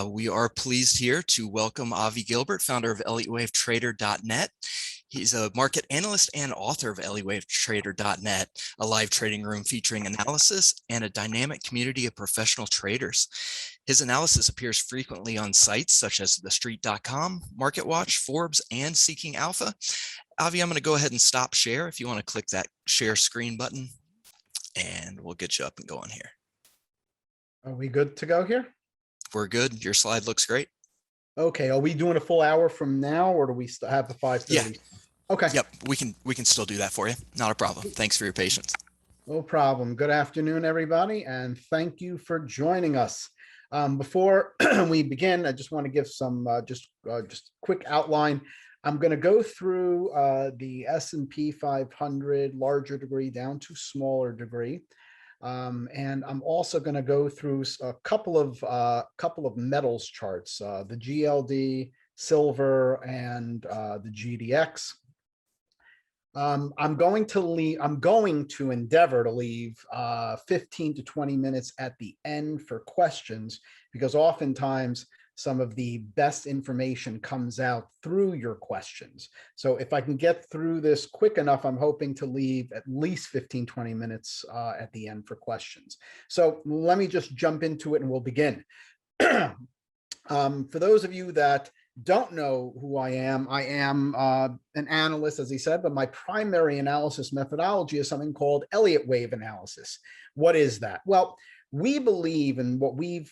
We are pleased here to welcome Avi Gilburt, founder of ElliottWaveTrader.net. He's a market analyst and author of ElliottWaveTrader.net, a live trading room featuring analysis and a dynamic community of professional traders. His analysis appears frequently on sites such as TheStreet.com, MarketWatch, Forbes, and Seeking Alpha. Avi, I'm going to go ahead and stop share if you want to click that share screen button, and we'll get you up and going here. Are we good to go here? We're good. Your slide looks great. Okay. Are we doing a full hour from now, or do we still have the 5:30? Yeah. Okay. Yep. We can still do that for you. Not a problem. Thanks for your patience. No problem. Good afternoon, everybody, and thank you for joining us. Before we begin, I just want to give some just quick outline. I'm going to go through the S&P 500 larger degree down to smaller degree. And I'm also going to go through a couple of metals charts, the GLD, silver, and the GDX. I'm going to endeavor to leave 15 to 20 minutes at the end for questions, because oftentimes some of the best information comes out through your questions. So if I can get through this quick enough, I'm hoping to leave at least 15, 20 minutes at the end for questions. So let me just jump into it and we'll begin. For those of you that don't know who I am an analyst, as he said, but my primary analysis methodology is something called Elliott wave analysis. What is that? Well, we believe in what we've,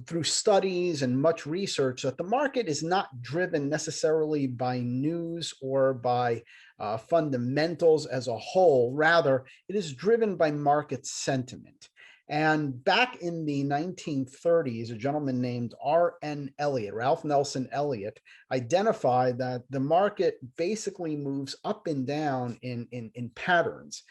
through studies and much research, that the market is not driven necessarily by news or by fundamentals as a whole. Rather, it is driven by market sentiment. And back in the 1930s, a gentleman named R.N. Elliott, Ralph Nelson Elliott, identified that the market basically moves up and down in patterns.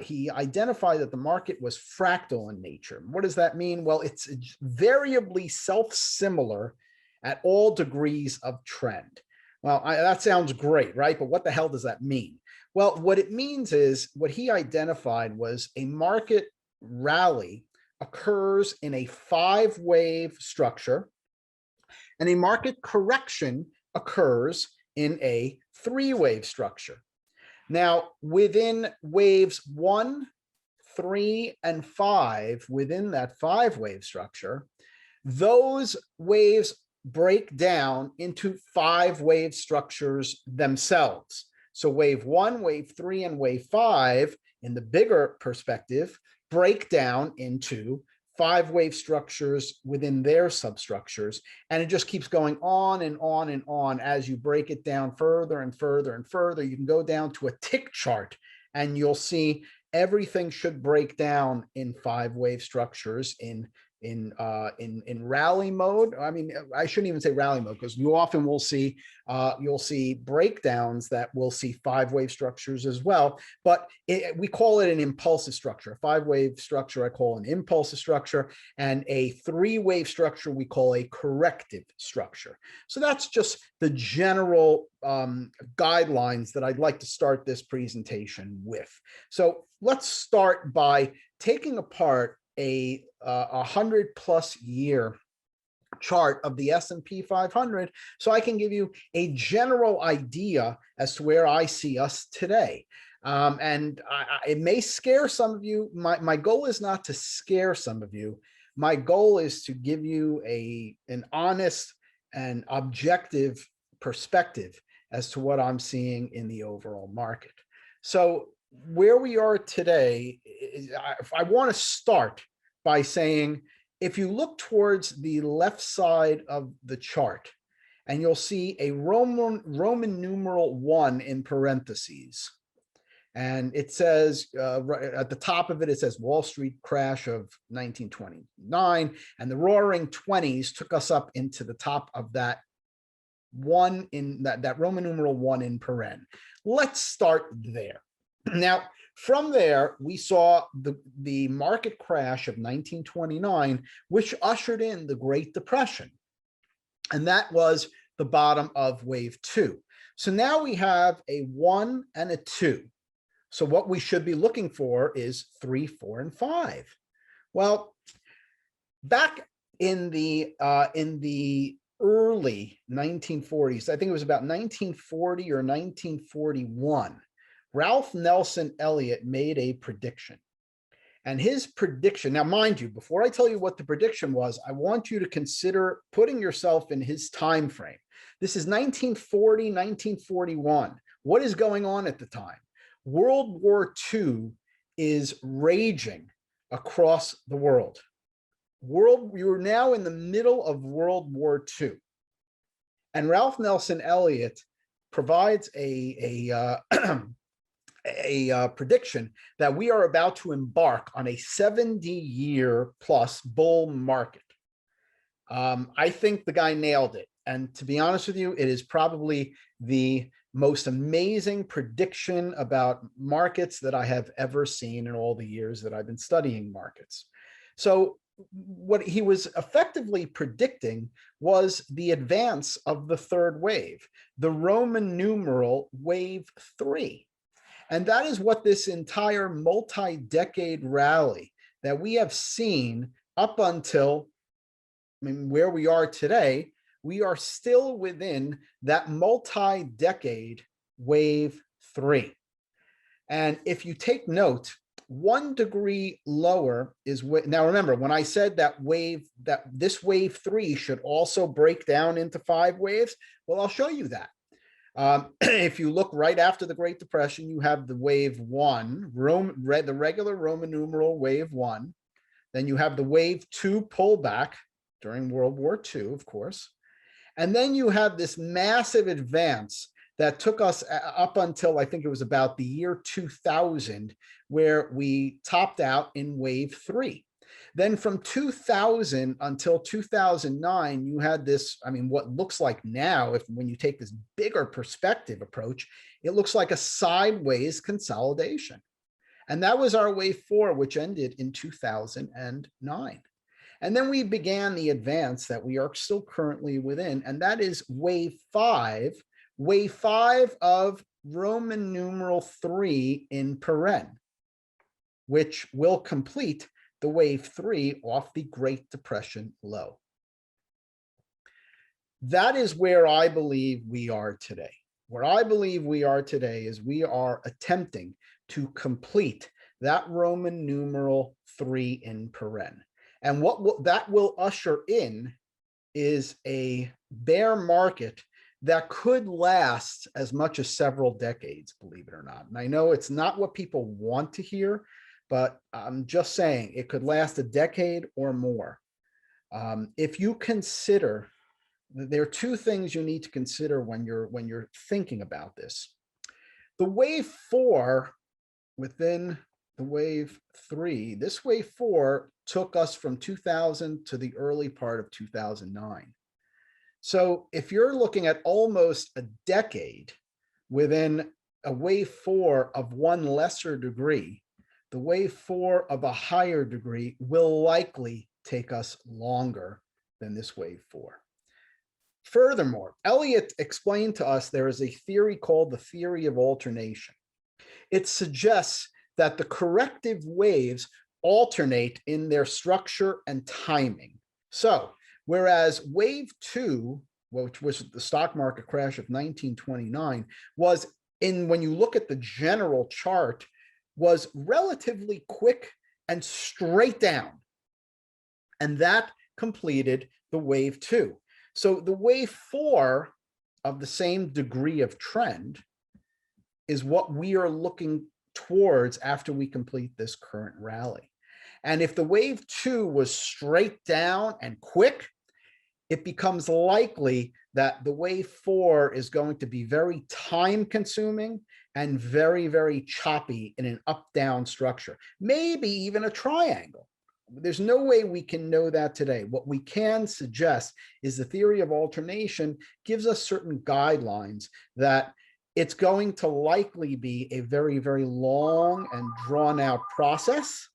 He identified that the market was fractal in nature. What does that mean? Well, it's variably self-similar at all degrees of trend. Well, that sounds great, right? But what the hell does that mean? Well, what it means is, what he identified was a market rally occurs in a 5-wave structure, and a market correction occurs in a 3-wave structure. Now, within waves 1, 3, and 5, within that 5-wave structure, those waves break down into 5-wave structures themselves. So wave 1, wave 3, and wave 5, in the bigger perspective, break down into 5-wave structures within their substructures, and it just keeps going on and on and on as you break it down further and further and further. You can go down to a tick chart and you'll see everything should break down in 5-wave structures in rally mode. I mean, I shouldn't even say rally mode, because you often will see you'll see breakdowns that will see 5-wave structures as well, but we call it an impulsive structure. A 5-wave structure I call an impulsive structure, and a 3-wave structure we call a corrective structure. So that's just the general guidelines that I'd like to start this presentation with. So let's start by taking apart a 100+ year chart of the S&P 500, so I can give you a general idea as to where I see us today. And it may scare some of you. My goal is not to scare some of you. My goal is to give you an honest and objective perspective as to what I'm seeing in the overall market. So where we are today, I want to start by saying, if you look towards the left side of the chart, and you'll see a Roman numeral 1 in parentheses, and it says right at the top of it, it says Wall Street crash of 1929, and the Roaring '20s took us up into the top of that one in that Roman numeral 1 in paren. Let's start there. Now, from there, we saw the market crash of 1929, which ushered in the Great Depression. And that was the bottom of wave 2. So now we have a 1 and a 2. So what we should be looking for is 3, 4, and 5. Well, back in the early 1940s, I think it was about 1940 or 1941, Ralph Nelson Elliott made a prediction. And his prediction, now mind you, before I tell you what the prediction was, I want you to consider putting yourself in his time frame. This is 1940, 1941. What is going on at the time? World War II is raging across the world. You're now in the middle of World War II. And Ralph Nelson Elliott provides a prediction that we are about to embark on a 70-year plus bull market. I think the guy nailed it. And to be honest with you, it is probably the most amazing prediction about markets that I have ever seen in all the years that I've been studying markets. So what he was effectively predicting was the advance of the third wave, the Roman numeral wave 3. And that is what this entire multi-decade rally that we have seen up until, where we are today, we are still within that multi-decade wave 3. And if you take note, 1 degree lower is now remember, when I said that this wave 3 should also break down into 5 waves, well, I'll show you that. If you look right after the Great Depression, you have the wave 1, the regular Roman numeral wave 1. Then you have the wave 2 pullback during World War II, of course. And then you have this massive advance that took us up until, I think it was about the year 2000, where we topped out in wave 3. Then from 2000 until 2009, you had this, what looks like now, when you take this bigger perspective approach, it looks like a sideways consolidation. And that was our wave 4, which ended in 2009. And then we began the advance that we are still currently within, and that is wave 5 of Roman numeral 3 in paren, which will complete the wave 3 off the Great Depression low. That is where I believe we are today. Where I believe we are today is we are attempting to complete that Roman numeral 3 in paren. And what that will usher in is a bear market that could last as much as several decades, believe it or not. And I know it's not what people want to hear, but I'm just saying it could last a decade or more. If you consider, there are 2 things you need to consider when you're thinking about this. The wave 4 within the wave 3, this wave 4 took us from 2000 to the early part of 2009. So if you're looking at almost a decade within a wave 4 of one lesser degree, the wave 4 of a higher degree will likely take us longer than this wave 4. Furthermore, Elliott explained to us there is a theory called the theory of alternation. It suggests that the corrective waves alternate in their structure and timing. So, whereas wave 2, which was the stock market crash of 1929, was when you look at the general chart, was relatively quick and straight down. And that completed the wave 2. So the wave 4 of the same degree of trend is what we are looking towards after we complete this current rally. And if the wave 2 was straight down and quick, it becomes likely that the wave 4 is going to be very time consuming and very, very choppy in an up-down structure, maybe even a triangle. There's no way we can know that today. What we can suggest is the theory of alternation gives us certain guidelines that it's going to likely be a very, very long and drawn out process.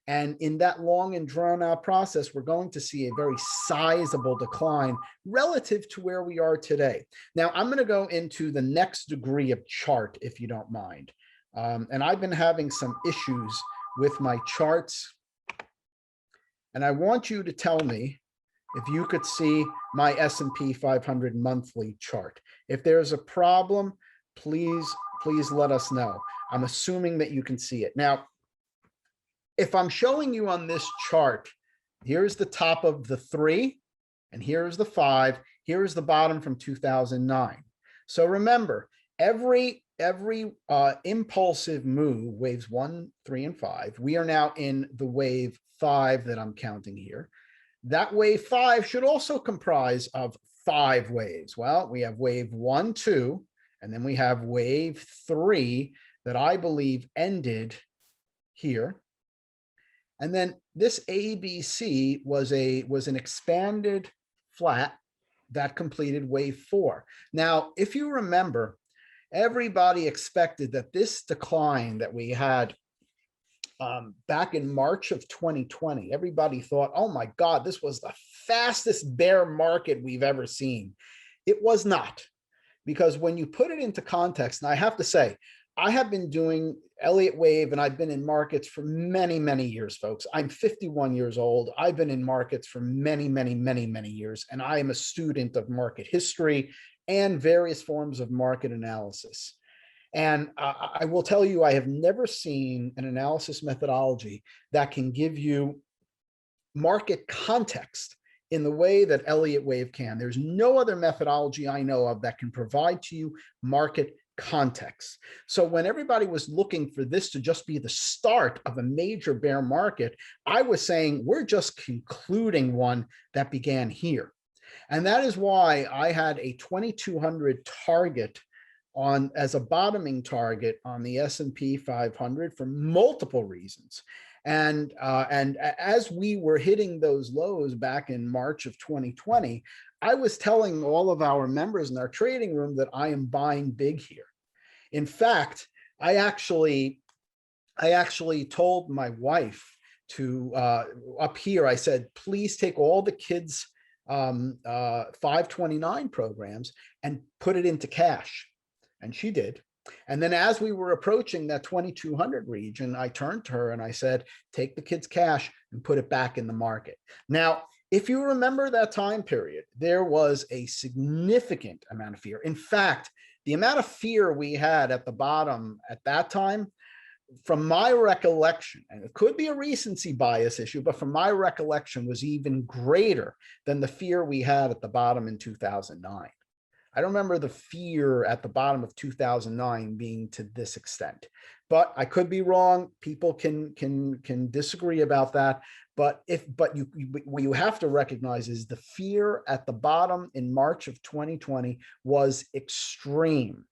And in that long and drawn out process, we're going to see a very sizable decline relative to where we are today. Now, I'm going to go into the next degree of chart, if you don't mind. And I've been having some issues with my charts. And I want you to tell me if you could see my S&P 500 monthly chart. If there's a problem, please let us know. I'm assuming that you can see it. Now, if I'm showing you on this chart, here's the top of the 3, and here's the 5, here's the bottom from 2009. So remember, every impulsive move, waves 1, 3, and 5, we are now in the wave 5 that I'm counting here. That wave 5 should also comprise of 5 waves. Well, we have wave 1, 2, and then we have wave 3 that I believe ended here. And then this ABC was an expanded flat that completed wave 4. Now, if you remember, everybody expected that this decline that we had back in March of 2020, everybody thought, oh my God, this was the fastest bear market we've ever seen. It was not, because when you put it into context, and I have to say, I have been doing Elliott wave and I've been in markets for many, many years, folks. I'm 51 years old. I've been in markets for many, many, many, many years, and I am a student of market history and various forms of market analysis. And I will tell you, I have never seen an analysis methodology that can give you market context in the way that Elliott wave can. There's no other methodology I know of that can provide to you market context. So when everybody was looking for this to just be the start of a major bear market, I was saying we're just concluding one that began here. And that is why I had a 2200 target on as a bottoming target on the S&P 500 for multiple reasons. And as we were hitting those lows back in March of 2020, I was telling all of our members in our trading room that I am buying big here. In fact, I actually told my wife to up here, I said, please take all the kids' 529 programs and put it into cash. And she did. And then as we were approaching that 2200 region, I turned to her and I said, take the kids' cash and put it back in the market. Now, if you remember that time period, there was a significant amount of fear. In fact, the amount of fear we had at the bottom at that time, from my recollection, and it could be a recency bias issue, but from my recollection was even greater than the fear we had at the bottom in 2009. I don't remember the fear at the bottom of 2009 being to this extent, but I could be wrong. People can disagree about that. But what you have to recognize is the fear at the bottom in March of 2020 was extreme.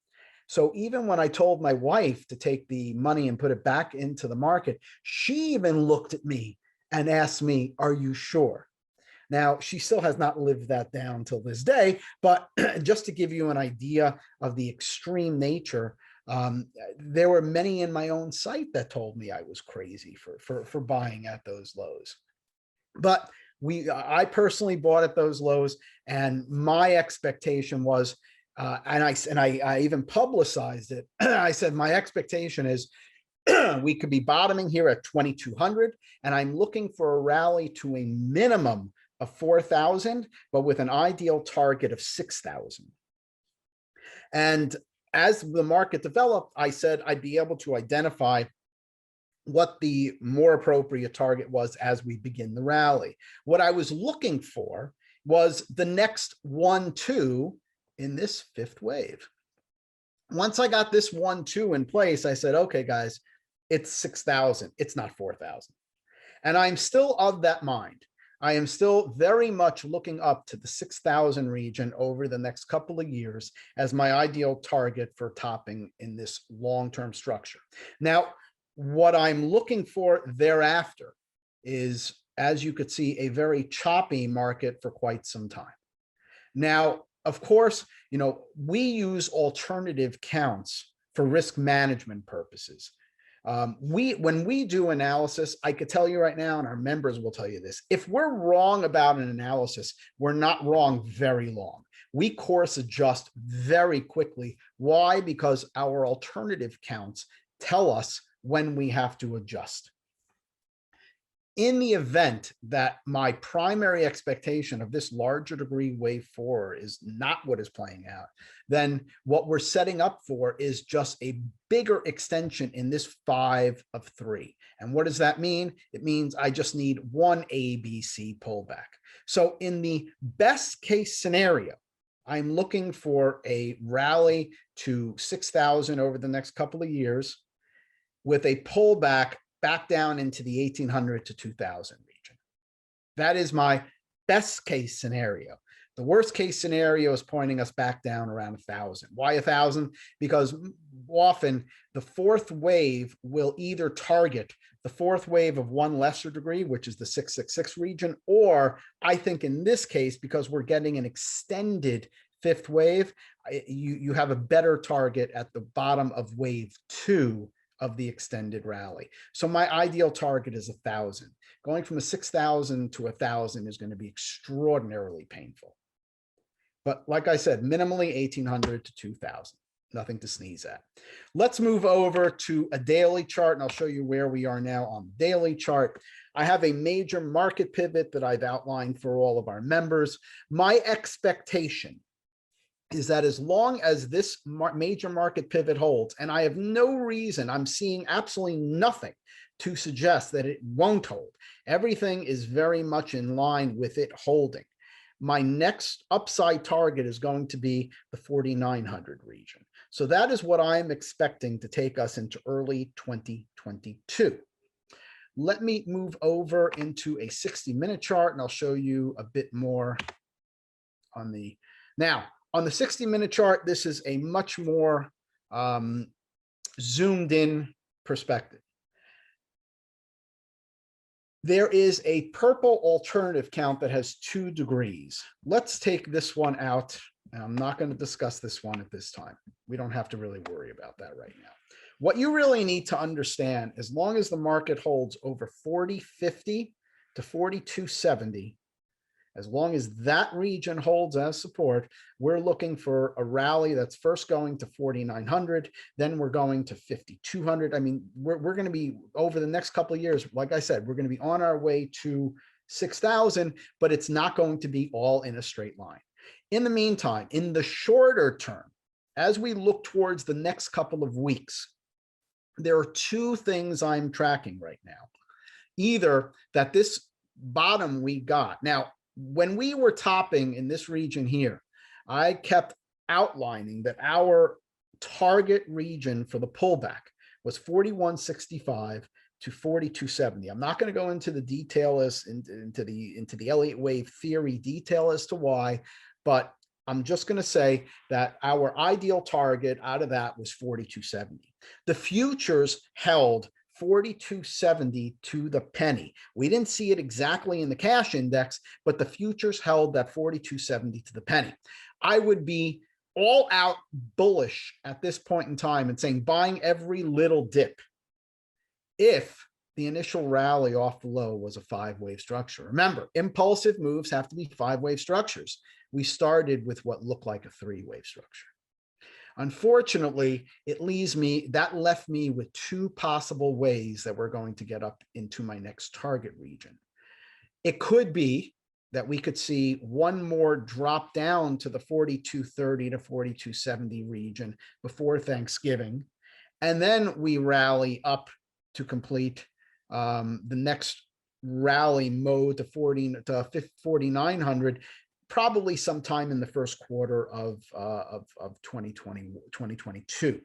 So even when I told my wife to take the money and put it back into the market, she even looked at me and asked me, "Are you sure?" Now, she still has not lived that down till this day, but just to give you an idea of the extreme nature, there were many in my own site that told me I was crazy for buying at those lows. But I personally bought at those lows, and my expectation was, and I even publicized it. I said my expectation is we could be bottoming here at 2200, and I'm looking for a rally to a minimum of 4,000, but with an ideal target of 6,000. And as the market developed, I said I'd be able to identify what the more appropriate target was as we begin the rally. What I was looking for was the next 1-2 in this fifth wave. Once I got this 1-2 in place, I said, okay, guys, it's 6,000. It's not 4,000. And I'm still of that mind. I am still very much looking up to the 6,000 region over the next couple of years as my ideal target for topping in this long-term structure. Now, what I'm looking for thereafter is, as you could see, a very choppy market for quite some time. Now, of course, we use alternative counts for risk management purposes. When we do analysis, I could tell you right now, and our members will tell you this, if we're wrong about an analysis, we're not wrong very long. We course adjust very quickly. Why? Because our alternative counts tell us when we have to adjust. In the event that my primary expectation of this larger degree wave 4 is not what is playing out, then what we're setting up for is just a bigger extension in this 5 of 3. And what does that mean? It means I just need one ABC pullback. So in the best case scenario, I'm looking for a rally to 6,000 over the next couple of years with a pullback back down into the 1,800 to 2,000 region. That is my best case scenario. The worst case scenario is pointing us back down around 1,000. Why 1,000? Because often the fourth wave will either target the fourth wave of one lesser degree, which is the 666 region, or I think in this case, because we're getting an extended fifth wave, you have a better target at the bottom of wave 2 of the extended rally. So my ideal target is 1,000. Going from a 6,000 to 1,000 is going to be extraordinarily painful. But like I said, minimally 1,800 to 2,000, nothing to sneeze at. Let's move over to a daily chart, and I'll show you where we are now on the daily chart. I have a major market pivot that I've outlined for all of our members. My expectation is that as long as this major market pivot holds, and I have no reason, I'm seeing absolutely nothing to suggest that it won't hold. Everything is very much in line with it holding. My next upside target is going to be the 4,900 region. So that is what I'm expecting to take us into early 2022. Let me move over into a 60-minute chart, and I'll show you a bit more on the, now, on the 60-minute chart, this is a much more zoomed in perspective. There is a purple alternative count that has 2 degrees. Let's take this one out. And I'm not going to discuss this one at this time. We don't have to really worry about that right now. What you really need to understand, as long as the market holds over 40.50 to 42.70, as long as that region holds as support, we're looking for a rally that's first going to 4,900, then we're going to 5,200. I mean, we're going to be, over the next couple of years, like I said, we're going to be on our way to 6,000, but it's not going to be all in a straight line. In the meantime, in the shorter term, as we look towards the next couple of weeks, there are 2 things I'm tracking right now. Either that this bottom we got, now, when we were topping in this region here, I kept outlining that our target region for the pullback was 41.65 to 42.70. I'm not going to go into the detail into the Elliott wave theory detail as to why, but I'm just going to say that our ideal target out of that was 42.70. The futures held 42.70 to the penny. We didn't see it exactly in the cash index, but the futures held that 42.70 to the penny. I would be all out bullish at this point in time and saying buying every little dip if the initial rally off the low was a 5-wave structure. Remember, impulsive moves have to be 5-wave structures. We started with what looked like a 3-wave structure. Unfortunately, that left me with 2 possible ways that we're going to get up into my next target region. It could be that we could see one more drop down to the 42.30 to 42.70 region before Thanksgiving, and then we rally up to complete the next rally mode to 4,900. Probably sometime in the first quarter of 2022.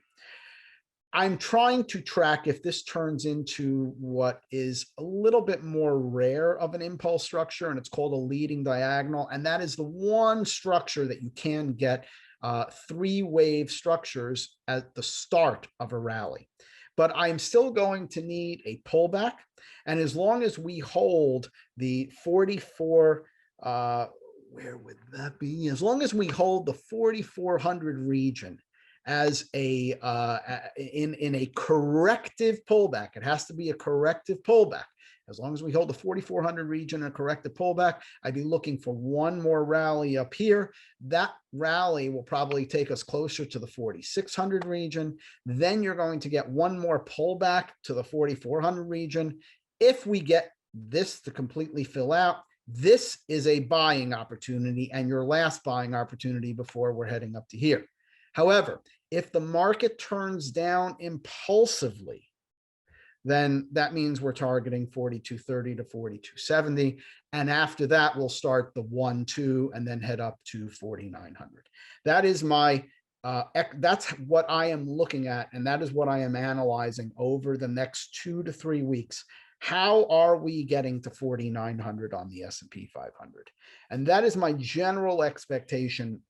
I'm trying to track if this turns into what is a little bit more rare of an impulse structure, and it's called a leading diagonal. And that is the one structure that you can get 3-wave structures at the start of a rally. But I'm still going to need a pullback. And as long as we hold the 44, where would that be? As long as we hold the 4,400 region as a in a corrective pullback, it has to be a corrective pullback. As long as we hold the 4,400 region and a corrective pullback, I'd be looking for one more rally up here. That rally will probably take us closer to the 4,600 region. Then you're going to get one more pullback to the 4,400 region. If we get this to completely fill out. This is a buying opportunity and your last buying opportunity before we're heading up to here. However, if the market turns down impulsively, then that means we're targeting 4230 to 4270. And after that, we'll start the 1-2 and then head up to 4900. That is my, that's what I am looking at. And that is what I am analyzing over the next 2 to 3 weeks. How are we getting to 4,900 on the S&P 500? And that is my general expectation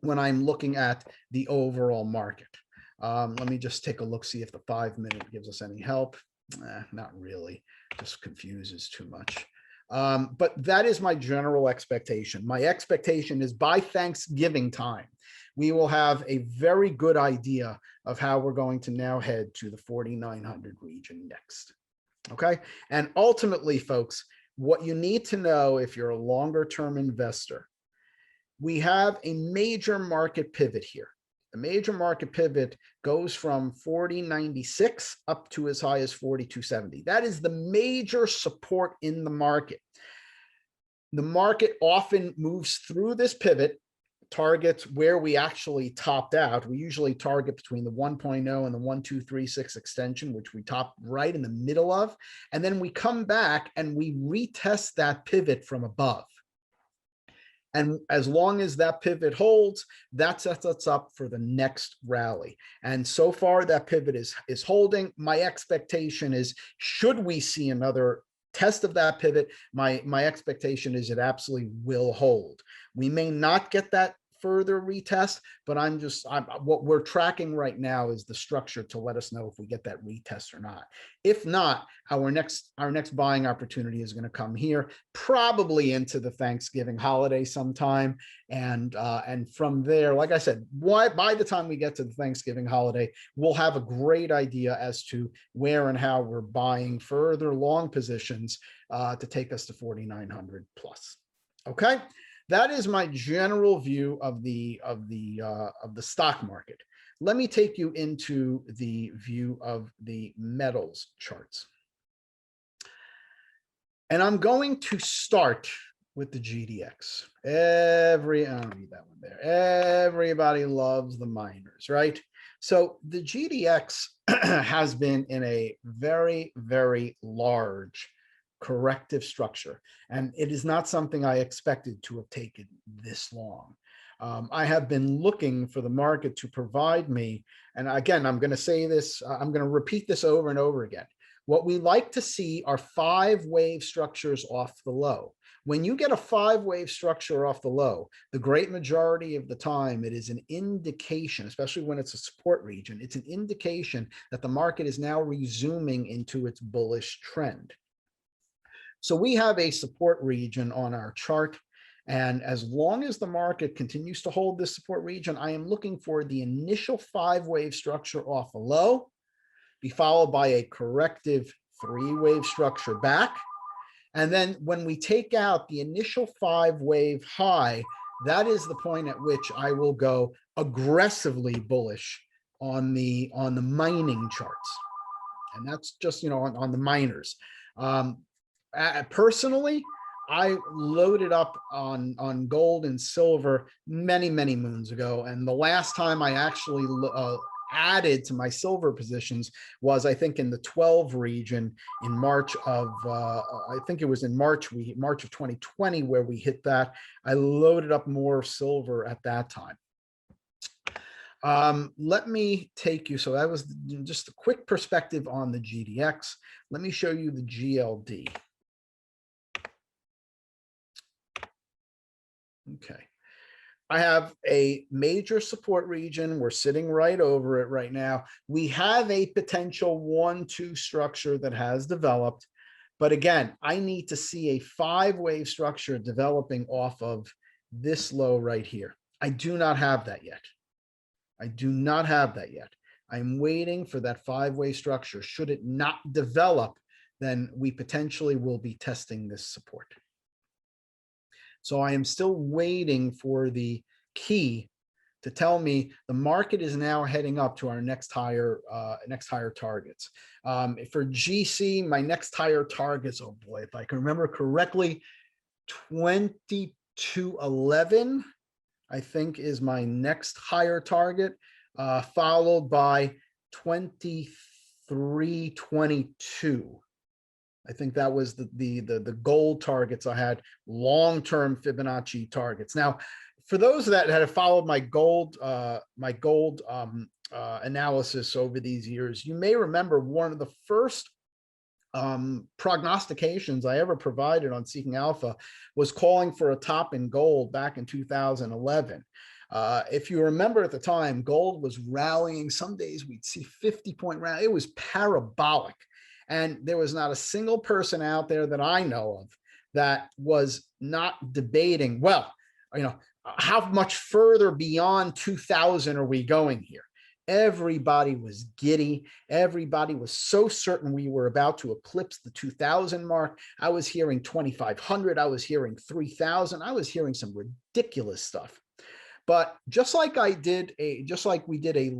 when I'm looking at the overall market. Let me just take a look, see if the 5-minute gives us any help. Not really, just confuses too much. But that is my general expectation. My expectation is by Thanksgiving time, we will have a very good idea of how we're going to now head to the 4,900 region next. Okay. And ultimately, folks, what you need to know if you're a longer term investor, we have a major market pivot here. The major market pivot goes from 40.96 up to as high as 42.70. That is the major support in the market. The market often moves through this pivot, targets where we actually topped out. We usually target between the 1.0 and the 1.236 extension, which we top right in the middle of. And then we come back and we retest that pivot from above. And as long as that pivot holds, that sets us up for the next rally. And so far that pivot is holding. My expectation is, should we see another test of that pivot, my expectation is it absolutely will hold. We may not get that further retest, but what we're tracking right now is the structure to let us know if we get that retest or not. If not, our next buying opportunity is going to come here, probably into the Thanksgiving holiday sometime, and from there, like I said, by the time we get to the Thanksgiving holiday, we'll have a great idea as to where and how we're buying further long positions to take us to 4,900 plus. Okay. That is my general view of the stock market. Let me take you into the view of the metals charts. And I'm going to start with the GDX. I don't need that one there. Everybody loves the miners, right? So the GDX has been in a very, very large corrective structure, and it is not something I expected to have taken this long. I have been looking for the market to provide me, and again, I'm going to say this, I'm going to repeat this over and over again. What we like to see are 5-wave structures off the low. When you get a 5-wave structure off the low, the great majority of the time, it is an indication, especially when it's a support region, it's an indication that the market is now resuming into its bullish trend. So we have a support region on our chart. And as long as the market continues to hold this support region, I am looking for the initial 5-wave structure off the low, be followed by a corrective 3-wave structure back. And then when we take out the initial 5-wave high, that is the point at which I will go aggressively bullish on the mining charts. And that's just, on the miners. Personally, I loaded up on gold and silver many moons ago, and the last time I actually added to my silver positions was, I think, in the 12 region in March of I think it was in March of 2020 where we hit that. I loaded up more silver at that time. Let me take you, so that was just a quick perspective on the GDX. Let me show you the GLD. Okay, I have a major support region. We're sitting right over it right now. We have a potential 1-2 structure that has developed, but again, I need to see a 5-wave structure developing off of this low right here. I do not have that yet. I do not have that yet. I'm waiting for that 5-wave structure. Should it not develop, then we potentially will be testing this support. So I am still waiting for the key to tell me the market is now heading up to our next higher targets. For GC, my next higher targets, oh boy, if I can remember correctly, 2211, I think, is my next higher target, followed by 2322. I think that was the gold targets I had, long-term Fibonacci targets. Now, for those that have followed my gold analysis over these years, you may remember one of the first prognostications I ever provided on Seeking Alpha was calling for a top in gold back in 2011. If you remember at the time, gold was rallying. Some days we'd see 50-point rally. It was parabolic. And there was not a single person out there that I know of that was not debating, well, how much further beyond 2000 are we going here? Everybody was giddy. Everybody was so certain we were about to eclipse the 2000 mark. I was hearing 2,500. I was hearing 3,000. I was hearing some ridiculous stuff. But just like we did a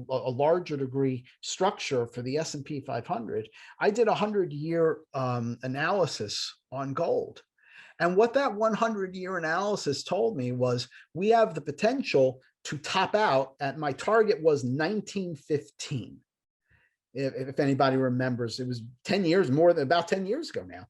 larger degree structure for the S&P 500, I did a 100-year analysis on gold. And what that 100-year analysis told me was we have the potential to top out at, my target was 1915. If anybody remembers, it was 10 years, about 10 years ago now.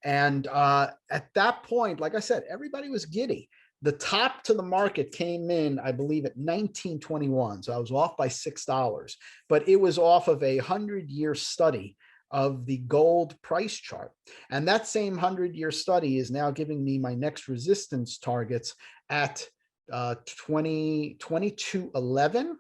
And at that point, like I said, everybody was giddy. The top to the market came in, I believe, at 1921. So I was off by $6, but it was off of a 100-year study of the gold price chart. And that same 100-year study is now giving me my next resistance targets at 2211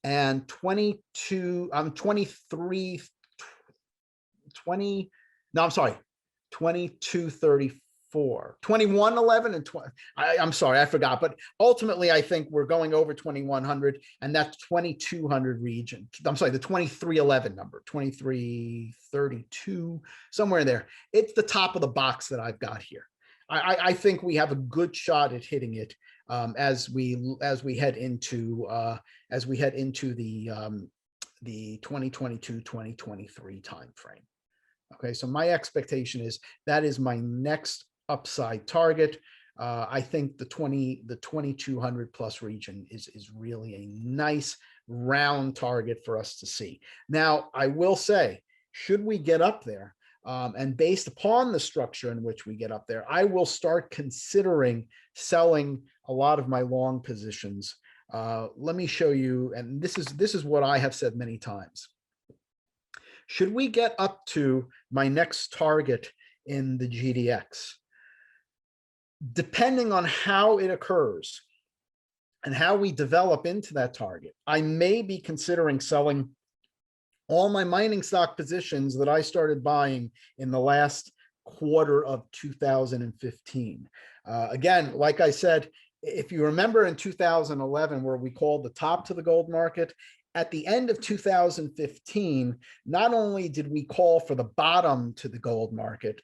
and 2234, 2111 and 20. I'm sorry, I forgot, but ultimately I think we're going over 2100, and that's 2200 region. I'm sorry, the 2311 number, 2332, somewhere in there. It's the top of the box that I've got here. I think we have a good shot at hitting it as we head into the 2022-2023 timeframe. Okay, so my expectation is that is my next upside target. I think the 2200 plus region is really a nice round target for us to see. Now, I will say, should we get up there, and based upon the structure in which we get up there, I will start considering selling a lot of my long positions. Let me show you, and this is what I have said many times. Should we get up to my next target in the GDX, depending on how it occurs and how we develop into that target, I may be considering selling all my mining stock positions that I started buying in the last quarter of 2015. Again, like I said, if you remember in 2011, where we called the top to the gold market, at the end of 2015, not only did we call for the bottom to the gold market,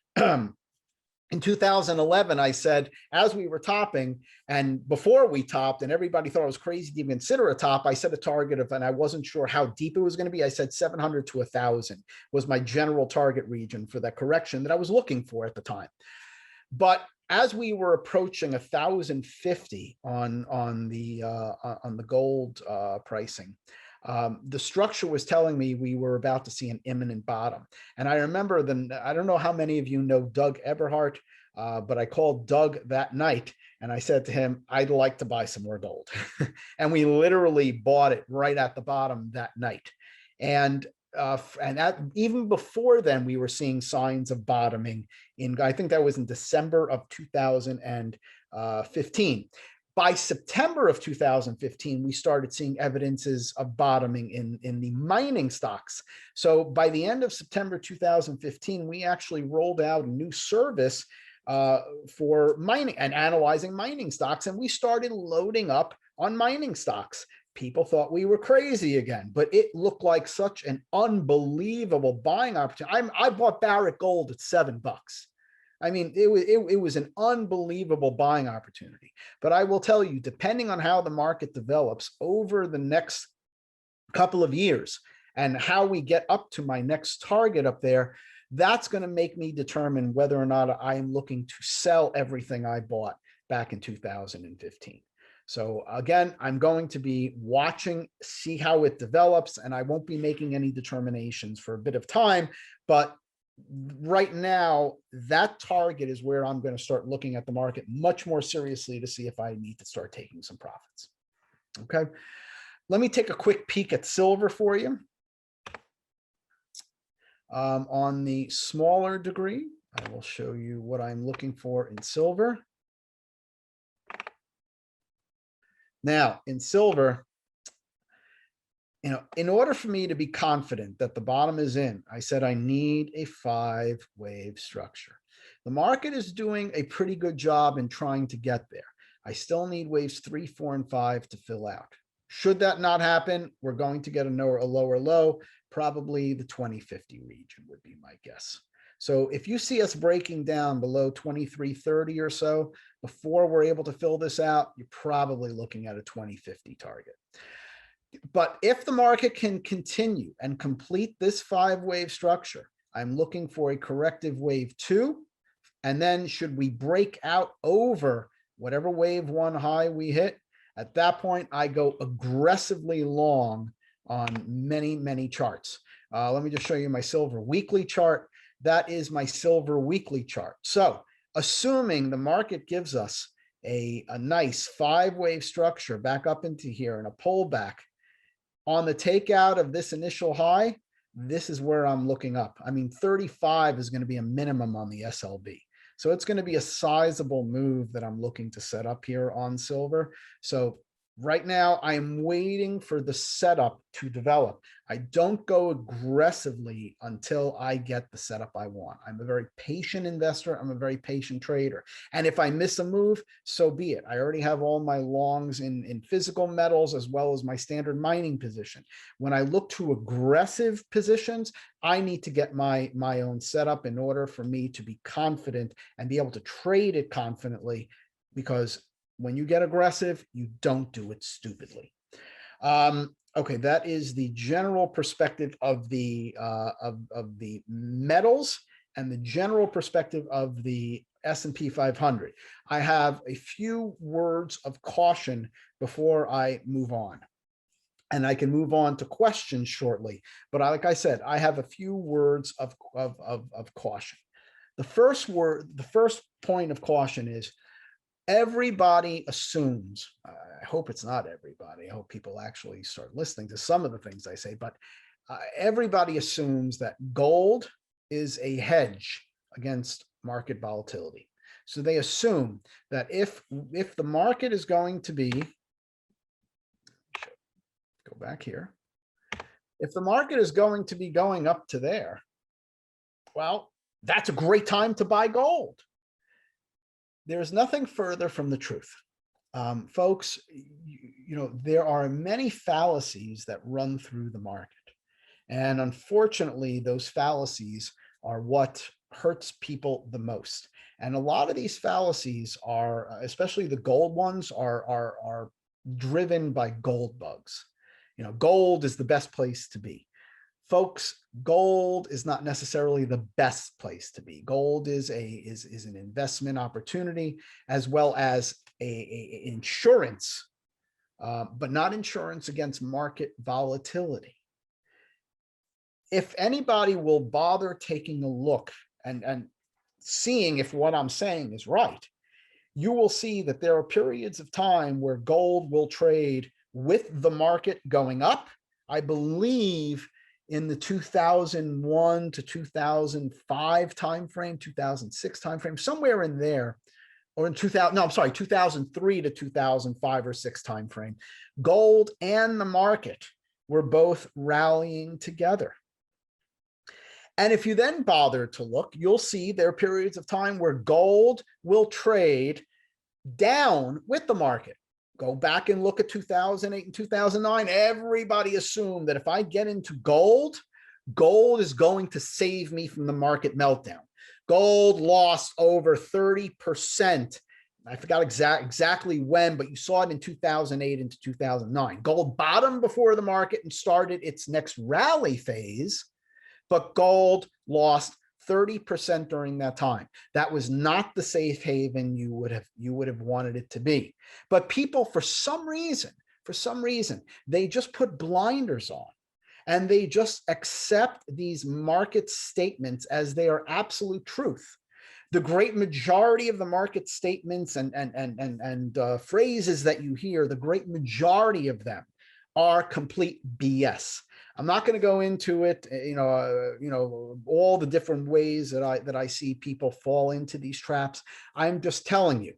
in 2011, I said, as we were topping, and before we topped, and everybody thought it was crazy to even consider a top, I set a target of, and I wasn't sure how deep it was going to be. I said 700 to 1,000 was my general target region for that correction that I was looking for at the time. But as we were approaching 1,050 on the gold pricing, the structure was telling me we were about to see an imminent bottom. And I remember I don't know how many of you know Doug Eberhardt, but I called Doug that night and I said to him, I'd like to buy some more gold. And we literally bought it right at the bottom that night. And that, even before then, we were seeing signs of bottoming I think that was in December of 2015. By September of 2015, we started seeing evidences of bottoming in the mining stocks. So by the end of September 2015, we actually rolled out a new service for mining and analyzing mining stocks, and we started loading up on mining stocks. People thought we were crazy again, but it looked like such an unbelievable buying opportunity. I bought Barrick Gold at $7. I mean, it was an unbelievable buying opportunity. But I will tell you, depending on how the market develops over the next couple of years and how we get up to my next target up there, that's going to make me determine whether or not I am looking to sell everything I bought back in 2015. So again, I'm going to be watching, see how it develops, and I won't be making any determinations for a bit of time. But right now, that target is where I'm going to start looking at the market much more seriously to see if I need to start taking some profits. Okay. Let me take a quick peek at silver for you. On the smaller degree, I will show you what I'm looking for in silver. Now, in silver, in order for me to be confident that the bottom is in, I said I need a 5-wave structure. The market is doing a pretty good job in trying to get there. I still need waves 3, 4, and 5 to fill out. Should that not happen, we're going to get a lower low, probably the 2050 region would be my guess. So if you see us breaking down below 2330 or so, before we're able to fill this out, you're probably looking at a 2050 target. But if the market can continue and complete this 5-wave structure, I'm looking for a corrective wave 2. And then should we break out over whatever wave 1 high we hit, at that point, I go aggressively long on many, many charts. Let me just show you my silver weekly chart. That is my silver weekly chart. So assuming the market gives us a nice 5-wave structure back up into here and a pullback on the takeout of this initial high, this is where I'm looking up. I mean, 35 is going to be a minimum on the SLB. So it's going to be a sizable move that I'm looking to set up here on silver. So right now, I'm waiting for the setup to develop. I don't go aggressively until I get the setup I want. I'm a very patient investor. I'm a very patient trader. And if I miss a move, so be it. I already have all my longs in physical metals as well as my standard mining position. When I look to aggressive positions, I need to get my own setup in order for me to be confident and be able to trade it confidently, because when you get aggressive, you don't do it stupidly. Okay, that is the general perspective of the metals and the general perspective of the S&P 500. I have a few words of caution before I move on. And I can move on to questions shortly. But like I said, I have a few words of caution. The first point of caution is, everybody assumes, I hope it's not everybody, I hope people actually start listening to some of the things I say, but everybody assumes that gold is a hedge against market volatility. So they assume that if the market is going to be, go back here, if the market is going to be going up to there, well, that's a great time to buy gold. There's nothing further from the truth. Folks, there are many fallacies that run through the market. And unfortunately, those fallacies are what hurts people the most. And a lot of these fallacies are, especially the gold ones, are driven by gold bugs. Gold is the best place to be. Folks, gold is not necessarily the best place to be. Gold is an investment opportunity as well as a insurance, but not insurance against market volatility. If anybody will bother taking a look and seeing if what I'm saying is right, you will see that there are periods of time where gold will trade with the market going up. I believe in the 2001 to 2005 timeframe, 2006 timeframe, somewhere in there, or in 2003 to 2005 or 6 timeframe, gold and the market were both rallying together. And if you then bother to look, you'll see there are periods of time where gold will trade down with the market. Go back and look at 2008 and 2009. Everybody assumed that if I get into gold, gold is going to save me from the market meltdown. Gold lost over 30%. I forgot exactly when, but you saw it in 2008 into 2009. Gold bottomed before the market and started its next rally phase, but gold lost 30% during that time. That was not the safe haven you would have wanted it to be. But people, for some reason, they just put blinders on and they just accept these market statements as they are absolute truth. The great majority of the market statements and phrases that you hear, the great majority of them are complete BS. I'm not going to go into it, all the different ways that I see people fall into these traps. I'm just telling you,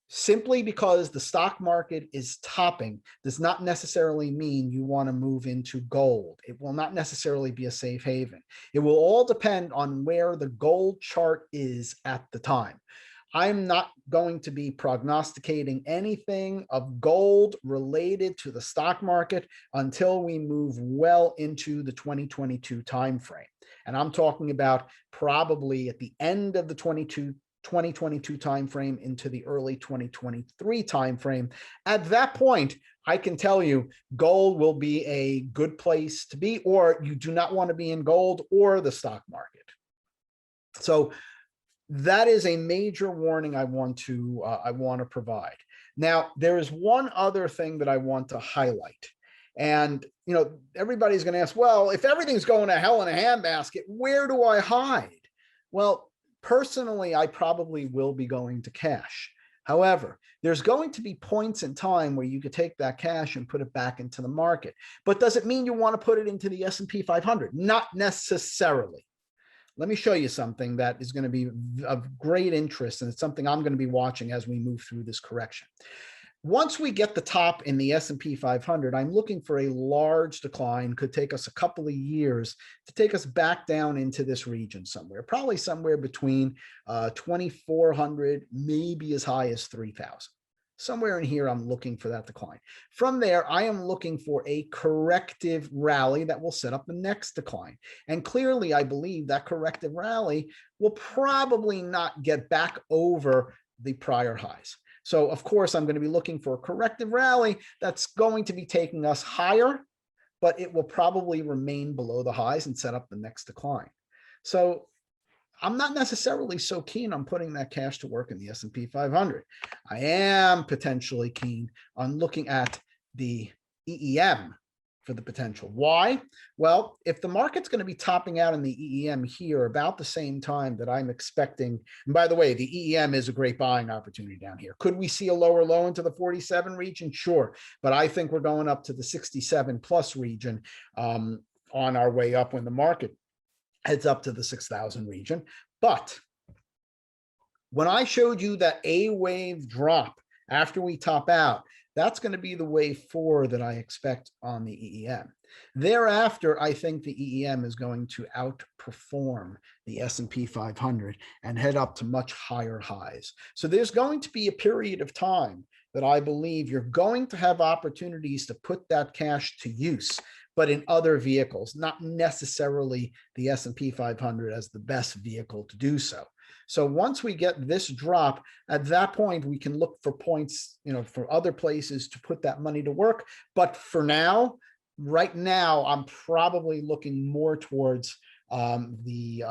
simply because the stock market is topping does not necessarily mean you want to move into gold. It will not necessarily be a safe haven. It will all depend on where the gold chart is at the time. I'm not going to be prognosticating anything of gold related to the stock market until we move well into the 2022 timeframe. And I'm talking about probably at the end of the 2022 timeframe into the early 2023 timeframe. At that point, I can tell you gold will be a good place to be, or you do not want to be in gold or the stock market. So that is a major warning I want to provide. Now, there is one other thing that I want to highlight. And, everybody's going to ask, well, if everything's going to hell in a handbasket, where do I hide? Well, personally, I probably will be going to cash. However, there's going to be points in time where you could take that cash and put it back into the market. But does it mean you want to put it into the S&P 500? Not necessarily. Let me show you something that is going to be of great interest, and it's something I'm going to be watching as we move through this correction. Once we get the top in the S&P 500, I'm looking for a large decline. Could take us a couple of years to take us back down into this region somewhere, probably somewhere between 2,400, maybe as high as 3,000. Somewhere in here, I'm looking for that decline. From there, I am looking for a corrective rally that will set up the next decline. And clearly, I believe that corrective rally will probably not get back over the prior highs. So, of course, I'm going to be looking for a corrective rally that's going to be taking us higher, but it will probably remain below the highs and set up the next decline. So I'm not necessarily so keen on putting that cash to work in the S&P 500. I am potentially keen on looking at the EEM for the potential. Why? Well, if the market's going to be topping out in the EEM here about the same time that I'm expecting, and by the way, the EEM is a great buying opportunity down here. Could we see a lower low into the 47 region? Sure. But I think we're going up to the 67 plus region on our way up when the market heads up to the 6,000 region. But when I showed you that A wave drop after we top out, that's going to be the wave 4 that I expect on the EEM. Thereafter, I think the EEM is going to outperform the S&P 500 and head up to much higher highs. So there's going to be a period of time that I believe you're going to have opportunities to put that cash to use, but in other vehicles, not necessarily the S&P 500 as the best vehicle to do so. So once we get this drop, at that point, we can look for points, for other places to put that money to work. But for now, right now, I'm probably looking more towards the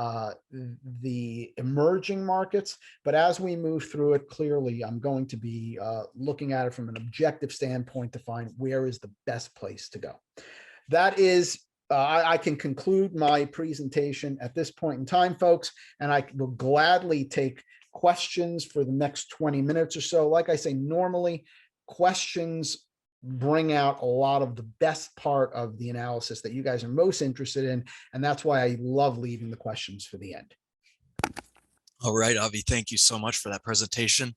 emerging markets. But as we move through it, clearly, I'm going to be looking at it from an objective standpoint to find where is the best place to go. That is, I can conclude my presentation at this point in time, folks, and I will gladly take questions for the next 20 minutes or so. Like I say, normally questions bring out a lot of the best part of the analysis that you guys are most interested in, and that's why I love leaving the questions for the end. All right, Avi, thank you so much for that presentation.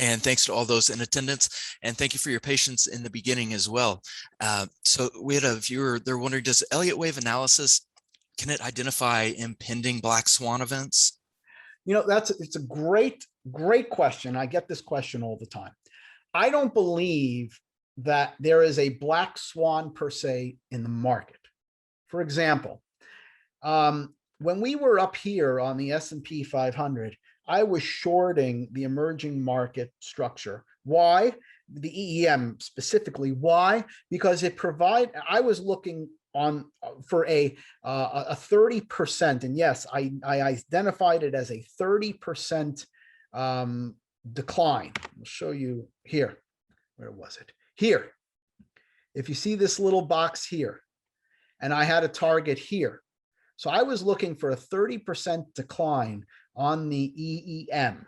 And thanks to all those in attendance. And thank you for your patience in the beginning as well. So we had a viewer, they're wondering, does Elliott wave analysis, can it identify impending black swan events? It's a great question. I get this question all the time. I don't believe that there is a black swan per se in the market. For example, when we were up here on the S&P 500, I was shorting the emerging market structure. Why? The EEM specifically. Why? Because I was looking on for a 30%, and yes, I identified it as a 30% decline. I'll show you here. Where was it? Here. If you see this little box here, and I had a target here. So I was looking for a 30% decline on the EEM.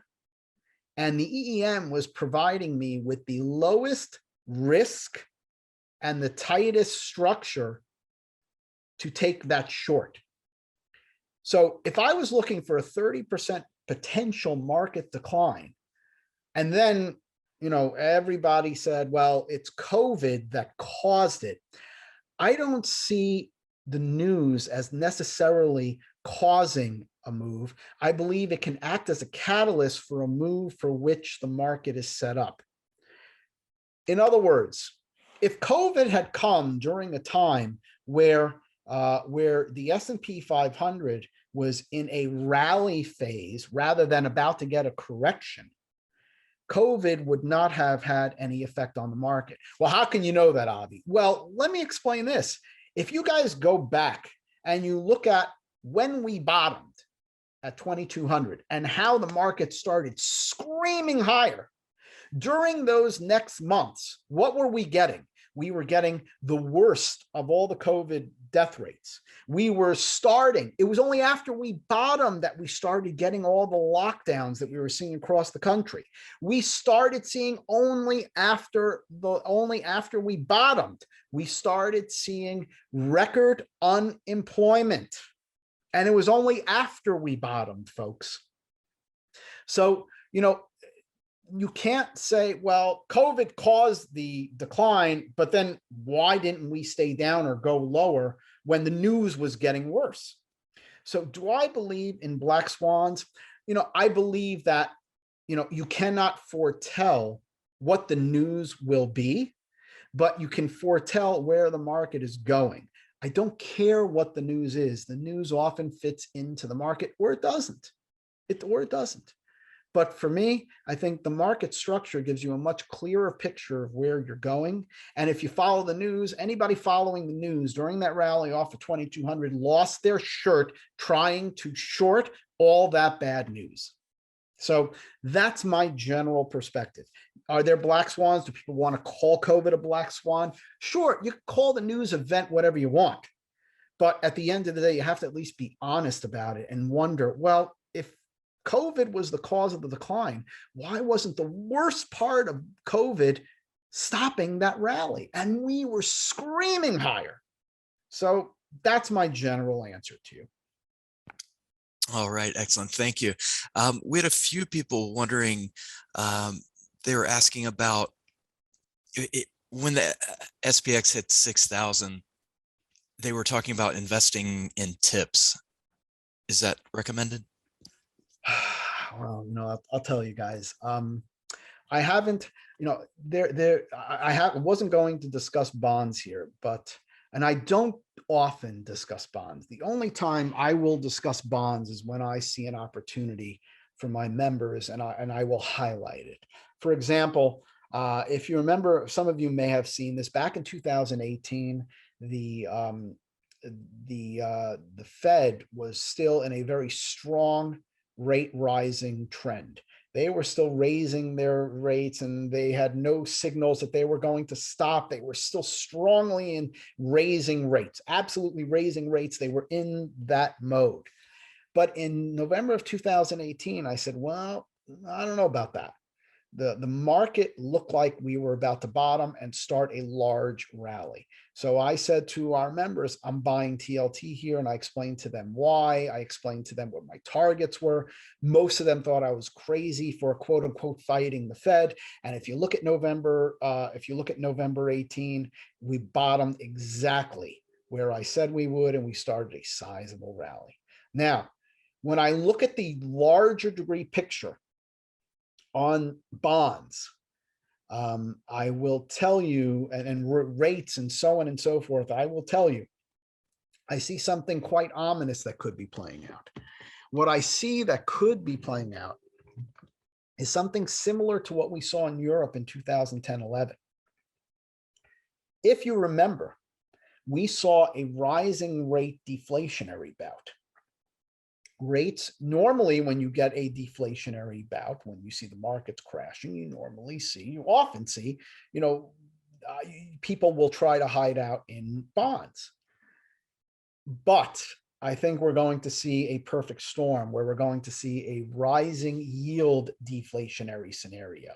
And the EEM was providing me with the lowest risk and the tightest structure to take that short. So if I was looking for a 30% potential market decline, and then, everybody said, well, it's COVID that caused it. I don't see the news as necessarily causing a move. I believe it can act as a catalyst for a move for which the market is set up. In other words, if COVID had come during a time where the S&P 500 was in a rally phase rather than about to get a correction, COVID would not have had any effect on the market. Well, how can you know that, Avi? Well, let me explain this. If you guys go back and you look at when we bottomed at 2,200 and how the market started screaming higher, during those next months, what were we getting? We were getting the worst of all the COVID death rates. It was only after we bottomed that we started getting all the lockdowns that we were seeing across the country. We started seeing only after we bottomed, we started seeing record unemployment. And it was only after we bottomed, folks. So, you can't say, well, COVID caused the decline, but then why didn't we stay down or go lower when the news was getting worse? So do I believe in black swans? I believe that, you cannot foretell what the news will be, but you can foretell where the market is going. I don't care what the news is. The news often fits into the market, or it doesn't. It doesn't. But for me, I think the market structure gives you a much clearer picture of where you're going. And if you follow the news, anybody following the news during that rally off of 2,200 lost their shirt trying to short all that bad news. So that's my general perspective. Are there black swans? Do people want to call COVID a black swan? Sure, you can call the news event whatever you want. But at the end of the day, you have to at least be honest about it and wonder, well, if COVID was the cause of the decline, why wasn't the worst part of COVID stopping that rally? And we were screaming higher. So that's my general answer to you. All right, excellent. Thank you. We had a few people wondering, they were asking about when the SPX hit 6,000, they were talking about investing in tips. Is that recommended? Well, I'll tell you guys. I haven't, I wasn't going to discuss bonds here, and I don't often discuss bonds. The only time I will discuss bonds is when I see an opportunity for my members, and I will highlight it. For example, if you remember, some of you may have seen this back in 2018, the Fed was still in a very strong rate rising trend. They were still raising their rates and they had no signals that they were going to stop. They were still strongly in raising rates, absolutely raising rates. They were in that mode. But in November of 2018, I said, well, I don't know about that. The market looked like we were about to bottom and start a large rally. So I said to our members, I'm buying TLT here, and I explained to them why. I explained to them what my targets were. Most of them thought I was crazy for quote unquote fighting the Fed. And if you look at November 18, we bottomed exactly where I said we would, and we started a sizable rally. Now, when I look at the larger degree picture on bonds, I will tell you, and rates and so on and so forth, I will tell you, I see something quite ominous that could be playing out. What I see that could be playing out is something similar to what we saw in Europe in 2010-11. If you remember, we saw a rising rate deflationary bout. Rates, normally when you get a deflationary bout, when you see the markets crashing, you often see, people will try to hide out in bonds. But I think we're going to see a perfect storm where we're going to see a rising yield deflationary scenario.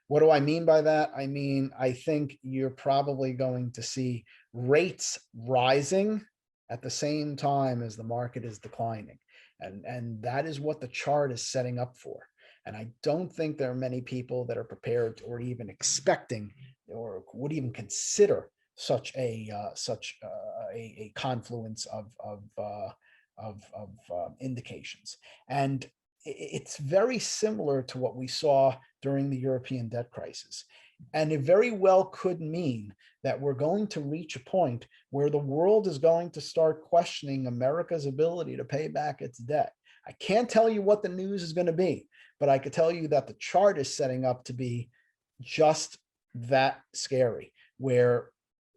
What do I mean by that? I mean, I think you're probably going to see rates rising at the same time as the market is declining. And that is what the chart is setting up for. And I don't think there are many people that are prepared or even expecting or would even consider such a confluence of indications. And it's very similar to what we saw during the European debt crisis. And it very well could mean that we're going to reach a point where the world is going to start questioning America's ability to pay back its debt. I can't tell you what the news is going to be, but I could tell you that the chart is setting up to be just that scary, where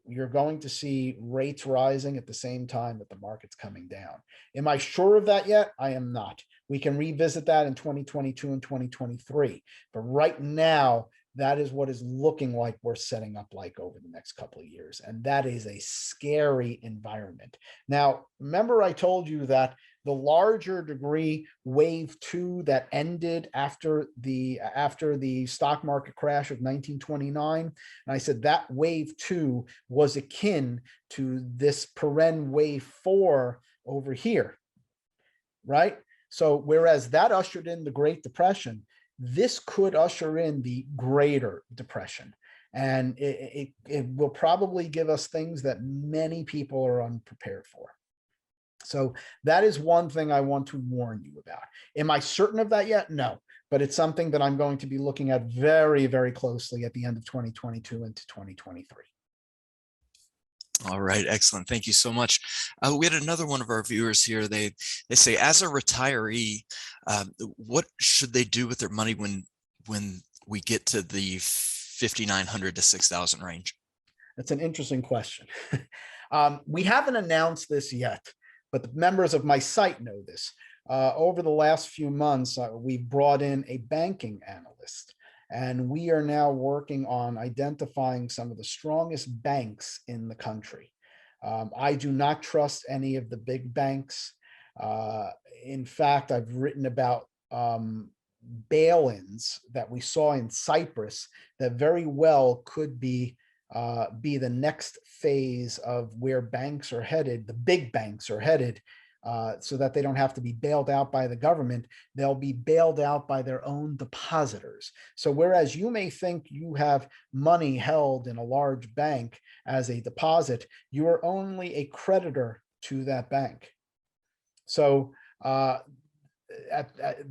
you're going to see rates rising at the same time that the market's coming down. Am I sure of that yet? I am not. We can revisit that in 2022 and 2023. But right now, that is what is looking like we're setting up like over the next couple of years. And that is a scary environment. Now, remember I told you that the larger degree wave 2 that ended after the stock market crash of 1929, and I said that wave 2 was akin to this paren wave 4 over here, right? So whereas that ushered in the Great Depression, this could usher in the Greater Depression. And it will probably give us things that many people are unprepared for. So that is one thing I want to warn you about. Am I certain of that yet? No, but it's something that I'm going to be looking at very, very closely at the end of 2022 into 2023. All right, excellent. Thank you so much. We had another one of our viewers here. They say, as a retiree, what should they do with their money when we get to the 5,900 to 6,000 range? That's an interesting question. We haven't announced this yet, but the members of my site know this. Over the last few months, we've brought in a banking analyst, and we are now working on identifying some of the strongest banks in the country. I do not trust any of the big banks. In fact, I've written about bail-ins that we saw in Cyprus that very well could be the next phase of where banks are headed, the big banks are headed, so that they don't have to be bailed out by the government. They'll be bailed out by their own depositors. So whereas you may think you have money held in a large bank as a deposit, you are only a creditor to that bank. So